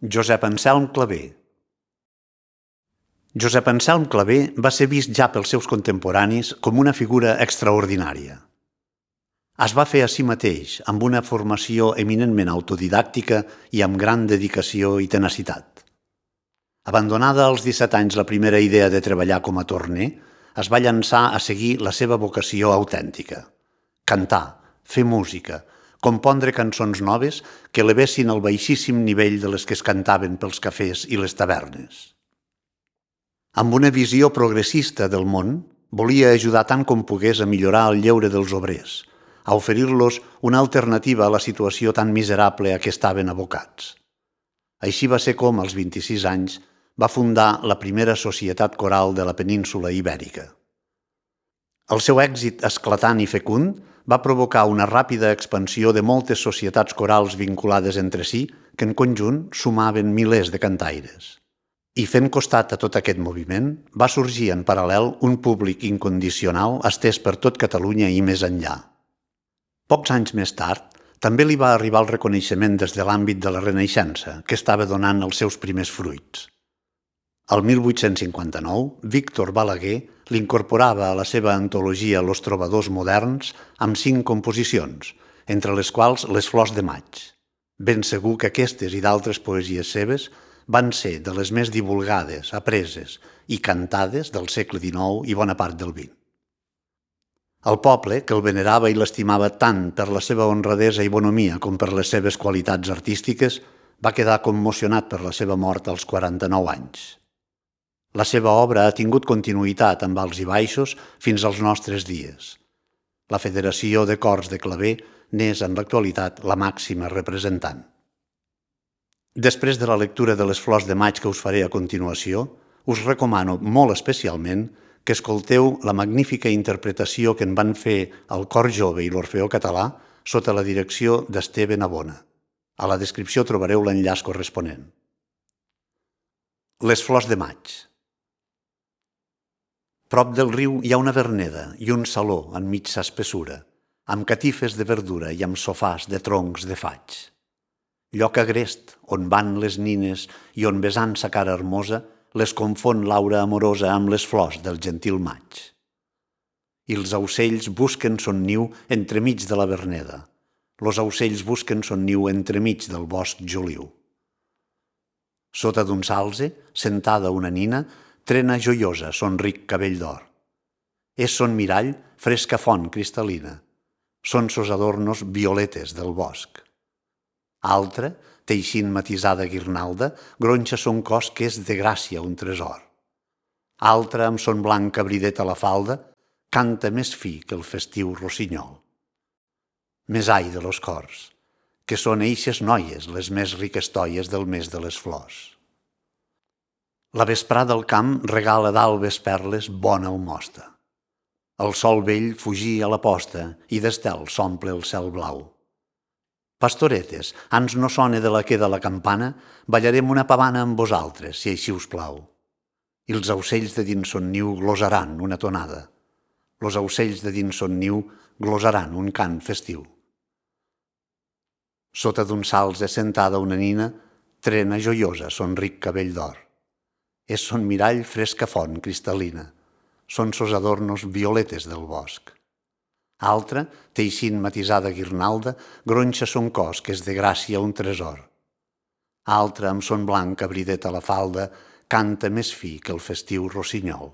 Josep Anselm Clavé. Josep Anselm Clavé va ser vist ja pels seus contemporanis com una figura extraordinària. Es va fer a si mateix amb una formació eminentment autodidàctica i amb gran dedicació i tenacitat. Abandonada als 17 anys la primera idea de treballar com a torner, es va llançar a seguir la seva vocació autèntica: cantar, fer música, compondre cançons noves que elevessin el baixíssim nivell de les que es cantaven pels cafès i les tavernes. Amb una visió progressista del món, volia ajudar tant com pogués a millorar el lleure dels obrers, a oferir-los una alternativa a la situació tan miserable a què estaven abocats. Així va ser com, als 26 anys, va fundar la primera societat coral de la península ibèrica. El seu èxit esclatant i fecund va provocar una ràpida expansió de moltes societats corals vinculades entre si que en conjunt sumaven milers de cantaires. I fent costat a tot aquest moviment, va sorgir en paral·lel un públic incondicional estès per tot Catalunya i més enllà. Pocs anys més tard, també li va arribar el reconeixement des de l'àmbit de la Renaixença, que estava donant els seus primers fruits. El 1859, Víctor Balaguer l'incorporava a la seva antologia Los trobadors moderns amb 5 composicions, entre les quals Les flors de maig. Ben segur que aquestes i d'altres poesies seves van ser de les més divulgades, apreses i cantades del segle XIX i bona part del XX. El poble, que el venerava i l'estimava tant per la seva honradesa i bonomia com per les seves qualitats artístiques, va quedar commocionat per la seva mort als 49 anys. La seva obra ha tingut continuïtat amb alts i baixos fins als nostres dies. La Federació de Cors de Clavé n'és en l'actualitat la màxima representant. Després de la lectura de Les flors de maig que us faré a continuació, us recomano molt especialment que escolteu la magnífica interpretació que en van fer el Cor Jove i l'Orfeó Català sota la direcció d'Esteve Navona. A la descripció trobareu l'enllaç corresponent. Les flors de maig. Prop del riu hi ha una verneda i un saló enmig sa espessura, amb catifes de verdura i amb sofàs de troncs de faig. Lloc agrest on van les nines i on besant sa cara hermosa les confon l'aura amorosa amb les flors del gentil maig. I els aucells busquen son niu entremig de la verneda. Los aucells busquen son niu entremig del bosc joliu. Sota d'un salze, sentada una nina, trena joiosa son ric cabell d'or. És son mirall fresca font cristal·lina. Són sos adornos violetes del bosc. Altra, teixint matisada guirnalda, gronxa son cos que és de gràcia un tresor. Altra, amb son blanc cabridet a la falda, canta més fi que el festiu rossinyol. Més ai de los cors, que són eixes noies les més riques toies del mes de les flors. La vesprada al camp regala d'albes perles bona almosta. El sol vell fugí a la posta i d'estel s'omple el cel blau. Pastoretes, ans no sone de la queda la campana, ballarem una pavana amb vosaltres, si així us plau. I els aucells de dins son niu glosaran una tonada. Los aucells de dins son niu glosaran un cant festiu. Sota d'un salze sentada una nina, trena joiosa son ric cabell d'or. És son mirall fresca font cristal·lina. Són sos adornos violetes del bosc. Altra, teixint matisada guirnalda, gronxa son cos que és de gràcia un tresor. Altra, amb son blanc abridet a la falda, canta més fi que el festiu rossinyol.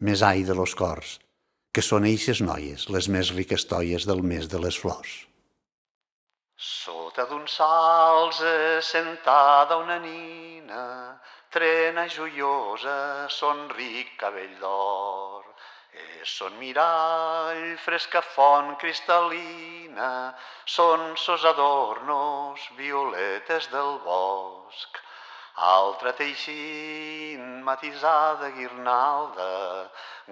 Més ai de los cors, que són eixes noies les més riques toies del mes de les flors. Sota d'un salze sentada una nina, trena joiosa son ric cabell d'or. És son mirall fresca font cristal·lina, són sos adornos violetes del bosc. Altra teixint matisada guirnalda,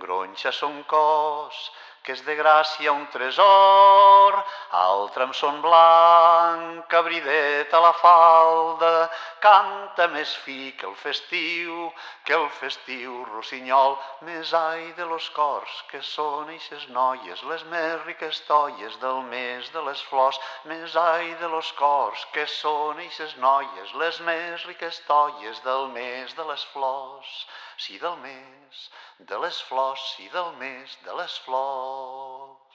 gronxa son cos que és de Gràcia un tresor, altre amb son blanc, cabridet a la falda, canta més fi que el festiu rossinyol, més ai de los cors, que són eixes noies, les més riques toies del mes de les flors, més ai de los cors, que són eixes noies, les més riques toies del mes de les flors, sí del mes de les flors, sí del mes de les flors.